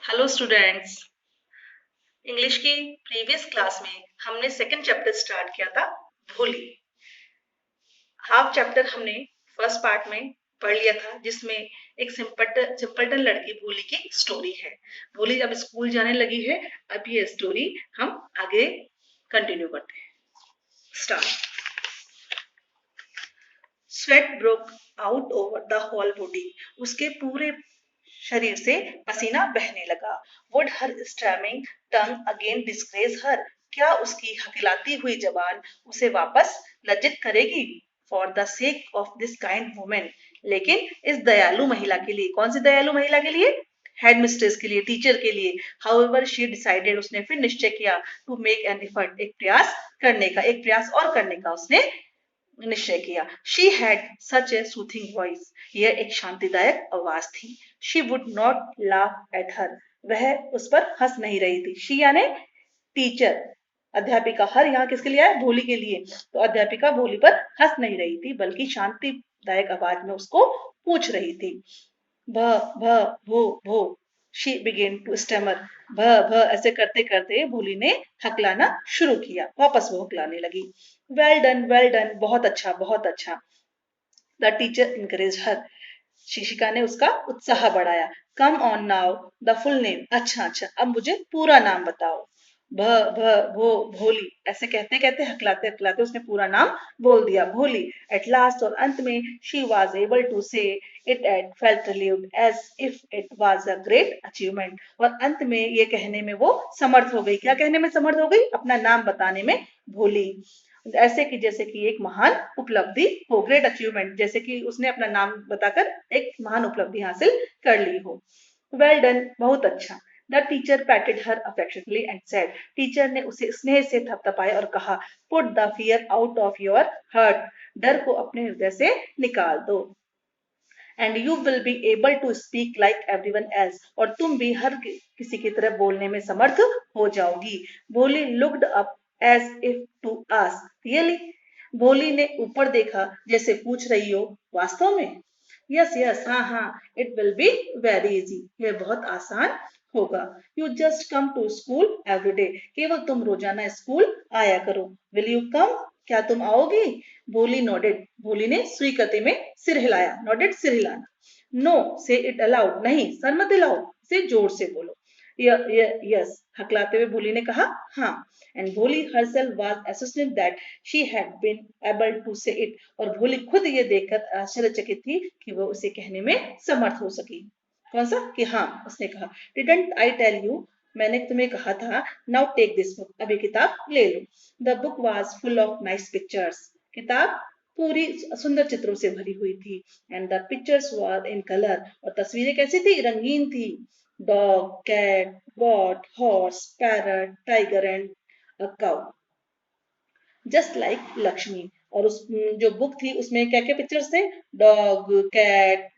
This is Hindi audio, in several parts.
Hello students. इंग्लिश की प्रीवियस क्लास में हमने सेकंड चैप्टर स्टार्ट किया था, भोली। हाफ चैप्टर हमने फर्स्ट पार्ट में पढ़ लिया था, जिसमें एक सिंपलटन लड़की भोली की स्टोरी है। भोली जब स्कूल जाने लगी है, अब ये स्टोरी हम आगे कंटिन्यू करते हैं। Start. Sweat broke out over the whole body. उसके पूरे शरीर से पसीना बहने लगा। Would her stammering tongue again disgrace her. क्या उसकी हकलाती हुई जबान उसे वापस लज्जित करेगी? For the sake of this kind women. लेकिन इस दयालु महिला के लिए, कौन सी दयालु महिला के लिए? हेड मिस्ट्रेस के लिए, टीचर के लिए। हाउएवर शी डिसाइडेड, उसने फिर निश्चय किया, टू मेक एन एफर्ट, एक प्रयास करने का, एक प्रयास और करने का उसने निश्चय किया। She had such A soothing voice, यह एक शांतिदायक आवाज थी। She would not laugh at her, वह उस पर हंस नहीं रही थी। शी यानी टीचर, अध्यापिका। हर यहाँ किसके लिए है? भोली के लिए। तो अध्यापिका भोली पर हंस नहीं रही थी, बल्कि शांतिदायक आवाज में उसको पूछ रही थी। भ भ भो भो। She began to stammer. भ भ ऐसे करते करते भोली ने हकलाना शुरू किया, वापस वो हकलाने लगी। वेल डन, बहुत अच्छा, बहुत अच्छा। द टीचर इनकरेज हर, शिक्षिका ने उसका उत्साह बढ़ाया। Come on now the full name. अच्छा अच्छा, अब मुझे पूरा नाम बताओ। भ भ भो भोली, ऐसे कहते कहते हकलाते हकलाते उसने पूरा नाम बोल दिया, भोली। एट लास्ट, और अंत में, she was able to say it at felt relieved as if it was a great achievement. और अंत में ये कहने में वो समर्थ हो गई। क्या कहने में समर्थ हो गई? अपना नाम बताने में। भोली, ऐसे कि जैसे कि एक महान उपलब्धि हो, ग्रेट अचीवमेंट, जैसे कि उसने अपना नाम बताकर एक महान उपलब्धि हासिल कर ली हो। वेल डन, बहुत अच्छा। The teacher patted her affectionately and said, teacher ने उसे स्नेह से थपथपाया और कहा, put the fear out of your heart, डर को अपने हृदय से निकाल दो। And you will be able to speak like everyone else, और तुम भी हर किसी की तरह बोलने में समर्थ हो जाओगी। Bholi looked up as if to ask, really? Bholi ने ऊपर देखा, जैसे पूछ रही हो, वास्तव में? यस यस, हाँ हाँ, it will be very easy, यह बहुत आसान होगा। You just come to school every day, केवल तुम रोजाना स्कूल आया करो। विल यू कम, क्या तुम आओगी? भोली नोडेड, भोली ने स्वीकृति में सिर हिलाया। नोडेड, सिर हिलाना। नो, से इट अलाउड, नहीं, सर मत हिलाओ, से जोर से बोलो। यस, हकलाते हुए भोली ने कहा, हाँ। And Bholi herself was astonished that she had been able to say it, और भोली खुद ये देखकर आश्चर्यचकित थी कि वो उसे कहने में समर्थ हो सकी। कौन सा? कि हाँ, उसने कहा, डिडंट आई टेल यू, मैंने तुम्हें कहा था। नाउ टेक दिस बुक, अब ये किताब ले लो। The book was full of nice pictures, किताब पूरी सुंदर चित्रों से भरी हुई थी। And the pictures were in colour, और तस्वीरें कैसी थी? रंगीन थी। Dog, cat, goat, horse, parrot, tiger and a cow, just like Lakshmi. और उस जो बुक थी उसमें क्या क्या पिक्चर्स थे? Dog, cat,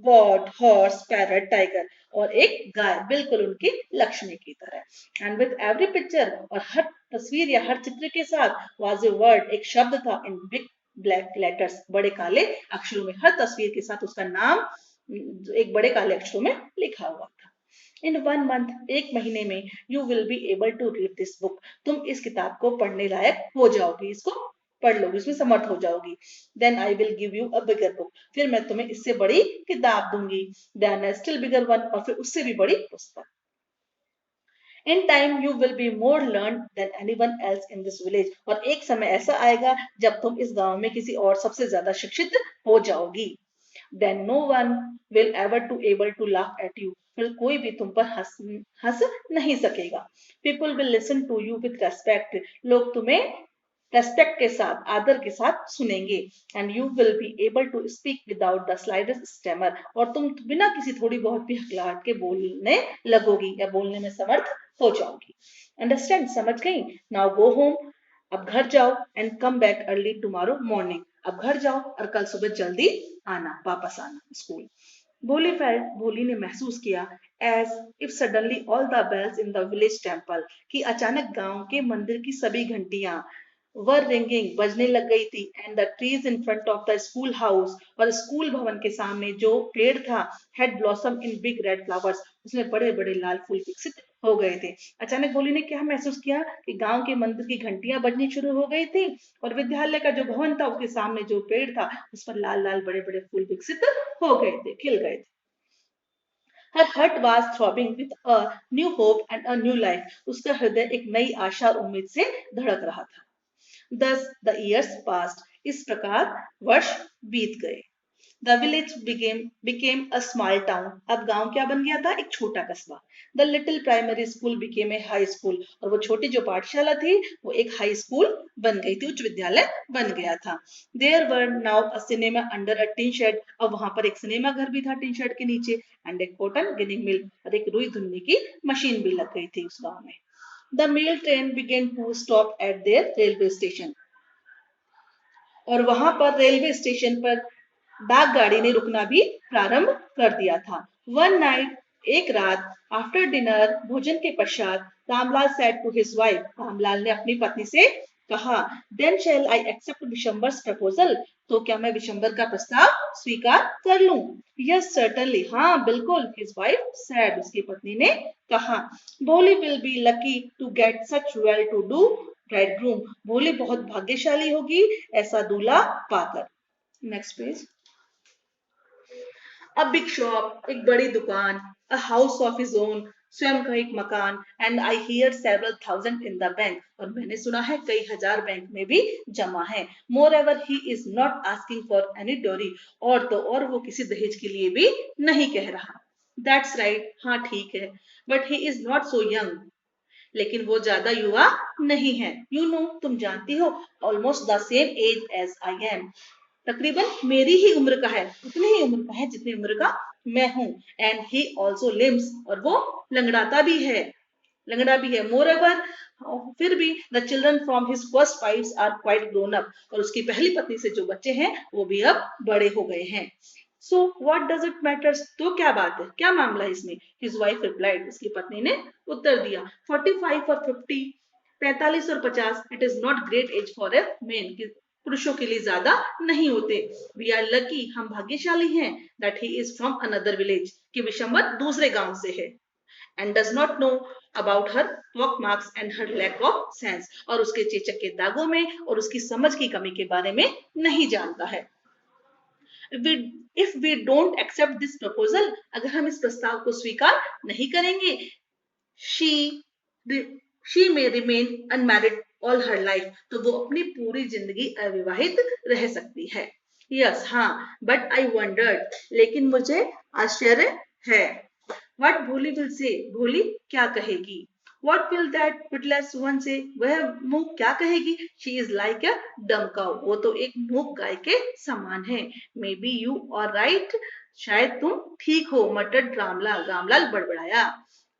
goat, horse, parrot, tiger, और एक गाय, बिल्कुल उनकी लक्ष्मी की तरह। एंड विद एवरी पिक्चर, और हर तस्वीर या हर चित्र के साथ, वाज ए वर्ड, एक शब्द था, इन बिग ब्लैक लेटर्स, बड़े काले अक्षरों में। हर तस्वीर के साथ उसका नाम एक बड़े काले अक्षरों में लिखा हुआ था। इन 1 मंथ, एक महीने में, you will be able to read this book, तुम इस किताब को पढ़ने लायक हो जाओगी, इसको पढ़ लोगी, इसमें समर्थ हो जाओगी। Then I will give you a bigger book, फिर मैं तुम्हें इससे बड़ी किताब दूंगी। देन स्टिल बिगर वन, और फिर उससे भी बड़ी पुस्तक। In time you will be more learn than anyone else in this village, और एक समय ऐसा आएगा जब तुम इस गांव में किसी और सबसे ज्यादा शिक्षित हो जाओगी। Then no one will ever to able to laugh at you, फिर कोई भी तुम पर हंस नहीं सकेगा। People will listen to you with respect, लोग तुम्हें रेस्पेक्ट के साथ, आदर के साथ सुनेंगे। And you will be able to speak without the slightest stammer, और तुम बिना किसी थोड़ी बहुत भी हकलाहट के बोलने लगोगी या बोलने में समर्थ हो जाओगी। अंडरस्टैंड, समझ गई? नाउ गो होम, अब घर जाओ। And come back early tomorrow morning, अब घर जाओ और कल सुबह जल्दी आना, वापस आना स्कूल। भोली फेल्ट, भोली ने महसूस किया, as if suddenly all the bells in the village temple, कि अचानक गांव के मंदिर की सभी घंटियां वर रिंगिंग, बजने लग गई थी। And the trees in front of the school house, और स्कूल भवन के सामने जो पेड़ था, had blossom in big red flowers, उसमें बड़े बड़े लाल फूल विकसित हो गए थे। अचानक भोली ने क्या महसूस किया कि गांव के मंदिर की घंटियां बजनी शुरू हो गई थी और विद्यालय का जो भवन था उसके सामने जो पेड़ था उस पर लाल लाल बड़े बड़े फूल विकसित हो गए थे, खिल गए थे। हर heart was throbbing with a new hope and a new life. उसका हृदय एक नई आशा और उम्मीद से धड़क रहा था। Thus the years passed. इस प्रकार वर्ष बीत गए। The village became a small town. अब गांव क्या बन गया था? एक छोटा कस्बा। The little primary school became a high school. और वो छोटी जो पाठशाला थी वो एक हाई स्कूल बन गई थी, उच्च विद्यालय बन गया था। There were now a cinema under a tin shed. अब वहां पर एक सिनेमा घर भी था टिन शेड के नीचे, एंड एक कॉटन गिनिंग मिल और एक रुई धुनने की मशीन भी लग गई थी उस गांव में। The mail train began to stop at their railway station. और वहां पर रेलवे स्टेशन पर डाकगाड़ी ने रुकना भी प्रारंभ कर दिया था। वन नाइट, एक रात, आफ्टर डिनर, भोजन के पश्चात, Ramlal said to his wife, Ramlal ने अपनी पत्नी से कहा, then shall I accept Vishambhar's proposal, तो क्या मैं विशंबर का प्रस्ताव स्वीकार कर लूं? यस सर्टनली, हाँ बिल्कुल, हिज वाइफ सेड, उसकी पत्नी ने कहा। Bholi will be lucky to get such well to do bridegroom, Bholi बहुत भाग्यशाली होगी ऐसा दूल्हा पाकर। Next page. A big shop, एक बड़ी दुकान, a house of his own, स्वयं का एक मकान, and I hear several thousand in the bank, और मैंने सुना है कई हजार बैंक में भी जमा है। Moreover he is not asking for any dowry, और तो और वो किसी दहेज के लिए भी नहीं कह रहा। दैट्स राइट, हाँ ठीक है, but he is not so young, लेकिन वो ज्यादा युवा नहीं है। यू नो, तुम जानती हो, almost the same age as I am, तकरीबन मेरी ही उम्र का है, उतनी ही उम्र का है जितनी उम्र का मैं हूँ। एंड ही ऑल्सो लिम्स, और वो लंगड़ाता भी है, लंगड़ा भी है। मोर एवर, फिर भी the children from his first wives are quite grown up, और उसकी पहली पत्नी से जो बच्चे हैं वो भी अब बड़े हो गए हैं। So what does it matters, तो क्या बात है, क्या मामला है इसमें? हिज वाइफ रिप्लाइड, उसकी पत्नी ने उत्तर दिया, 45 और 50, 45 और 50, it is not great age for a men, पुरुषों के लिए ज्यादा नहीं होते। वी आर लकी, हम भाग्यशाली हैं, that he is from another village, कि विशंबर दूसरे गांव से है, and does not know about her pock marks and her lack of sense, और उसके चेचक के दागों में और उसकी समझ की कमी के बारे में नहीं जानता है। If we don't accept this proposal, अगर हम इस प्रस्ताव को स्वीकार नहीं करेंगे, she she may remain unmarried all her life, तो वो अपनी पूरी जिंदगी अविवाहित रह सकती है। यस, हाँ, बट आई वंडर्ड, लेकिन मुझे आश्चर्य है। व्हाट भोली विल से, भोली क्या कहेगी? What will that witless one से, वह मूक क्या कहेगी? शी इज लाइक अ डम काउ, वो तो एक मूक गाय के समान है। Maybe you are right, शायद तुम ठीक हो, मटर्ड रामलाल, रामलाल बड़बड़ाया।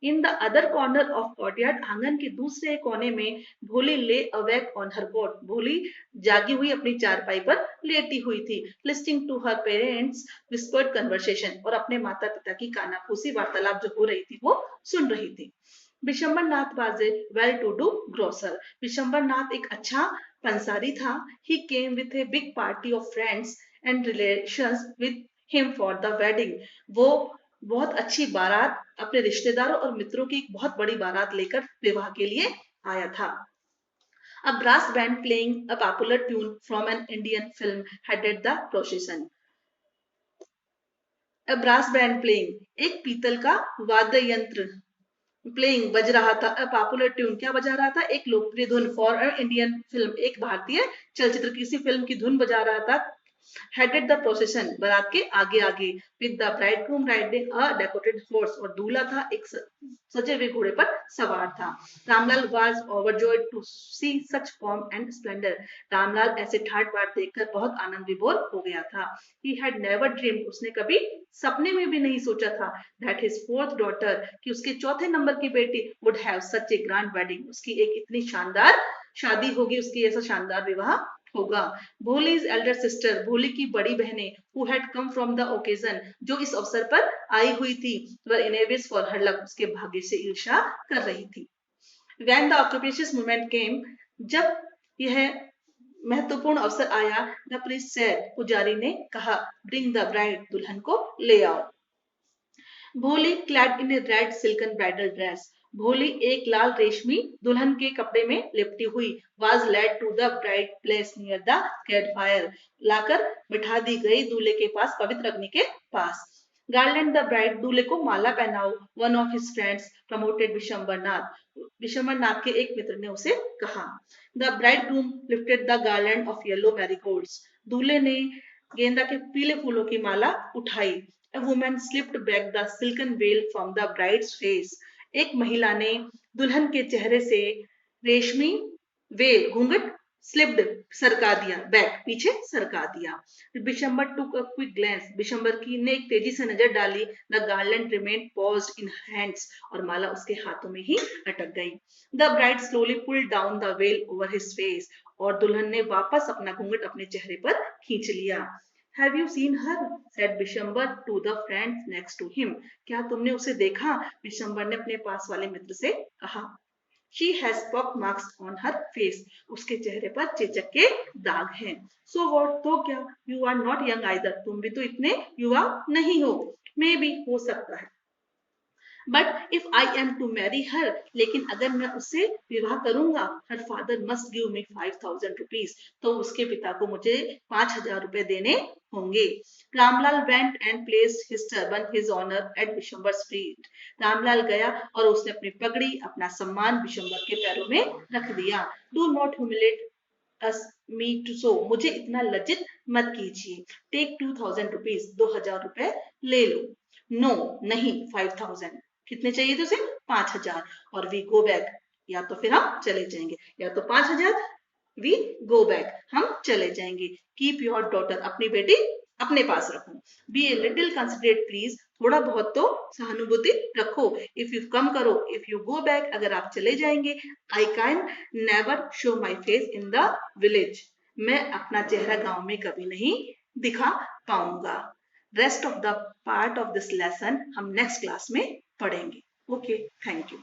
In the other corner of courtyard, आंगन के दूसरे कोने में, भोली ले अवेक ऑन हर कॉट, भोली जागी हुई अपनी चारपाई पर लेटी हुई थी। Listening to her parents whispered conversation, और अपने माता पिता की कानाफूसी वार्तालाप जो हो रही थी वो सुन रही थी। Vishambhar Nath was a well to do grocer, Vishambhar Nath एक अच्छा पंसारी था। He came with a big party of friends and relations with him for the wedding, वो बहुत अच्छी बारात, अपने रिश्तेदारों और मित्रों की एक बहुत बड़ी बारात लेकर विवाह के लिए आया था। A brass band playing a popular tune from an Indian film headed the procession. A brass band playing, एक पीतल का वाद्य यंत्र प्लेइंग बज रहा था, अ पॉपुलर ट्यून क्या बजा रहा था? एक लोकप्रिय धुन, फॉर अ इंडियन फिल्म, एक भारतीय चलचित्र किसी फिल्म की धुन बजा रहा था। हेडेड द प्रोसेशन, बारात के आगे आगे, with the bridegroom riding a decorated horse, और दूल्हा था एक सजे हुए घोड़े पर सवार था। Ramlal was overjoyed to see such form and splendour, Ramlal ऐसे ठाट बाट देखकर बहुत आनंद विभोर हो गया था। ही हैड नेवर ड्रीम्ड, उसने कभी सपने में भी नहीं सोचा था, दैट हिज फोर्थ डॉटर, कि उसके चौथे नंबर की बेटी would have such A grand wedding, उसकी एक इतनी शानदार शादी होगी, उसकी ऐसा शानदार विवाह होगा। भोलीज एल्डर सिस्टर, भोली की बड़ी बहनें, who had come from the occasion, जो इस अवसर पर आई हुई थी, वर एनवियस फॉर हर लक, उसके भाग्य से ईर्ष्या कर रही थी। व्हेन द ऑक्यूपेशियस मोमेंट केम, जब यह महत्वपूर्ण अवसर आया, द प्रीस्ट सेड, पुजारी ने कहा, ब्रिंग द ब्राइड, दुल्हन को ले आओ। भोली clad in a red silken bridal dress. भोली एक लाल रेशमी दुल्हन के कपड़े में लिपटी हुई was led to the bride place near the campfire. लाकर बिठा दी गई दूल्हे के पास पवित्र अग्नि के पास. Garland the bride, दूल्हे को माला पहनाओ. One of his friends promoted Vishambar नाथ. विशंबर नाथ के एक मित्र ने उसे कहा. The bridegroom lifted the garland of yellow marigolds. दूल्हे ने गेंदा के पीले फूलों की माला उठाई. A woman slipped back the silken veil from the bride's face. एक महिला ने दुल्हन के चेहरे से रेशमी वेल घूंघट स्लिप्ड सरका दिया. बैक पीछे सरका दिया. Bishambar took a quick glance. Bishambar की ने एक तेजी से नजर डाली. The garland remained paused in hands. और माला उसके हाथों में ही अटक गई. The bride slowly pulled down the veil over his face. और दुल्हन ने वापस अपना घूंघट अपने चेहरे पर खींच लिया. Have you seen her? said Bishambar to the friend next to him. क्या तुमने उसे देखा? बिशंबर ने अपने पास वाले मित्र से कहा. She has pock marks on her face. उसके चेहरे पर चेचक के दाग हैं. So what? तो क्या? You are not young either. तुम भी तो इतने युवा नहीं हो. Maybe हो सकता है. But if I am to marry her, लेकिन अगर मैं उससे विवाह करूंगा, her father must give me 5,000 rupees, तो उसके पिता को मुझे 5,000 रुपए देने होंगे. Ramlal went and placed his turban his honour at Bishamber street. Ramlal गया और उसने अपनी पगड़ी, अपना सम्मान बिशंबर के पैरों में रख दिया. Do not humiliate us me too so, मुझे इतना लज्जित मत कीजिए. टेक 2,000 रुपीज, 2,000 रुपए ले लो. नो नहीं, 5,000. कितने चाहिए थे उसे? 5,000. और वी गो बैक, या तो फिर हम चले जाएंगे, या तो 5,000 वी गो बैक, हम चले जाएंगे. कीप योर डॉटर, अपनी बेटी अपने पास रखो. Be a little considerate please, थोड़ा बहुत तो सहानुभूति रखो. इफ यू कम करो, इफ यू गो बैक, अगर आप चले जाएंगे. I can never show my face in the village, मैं अपना चेहरा गांव में कभी नहीं दिखा पाऊंगा. Rest of the part of this lesson हम नेक्स्ट क्लास में पढ़ेंगे. Okay, thank you.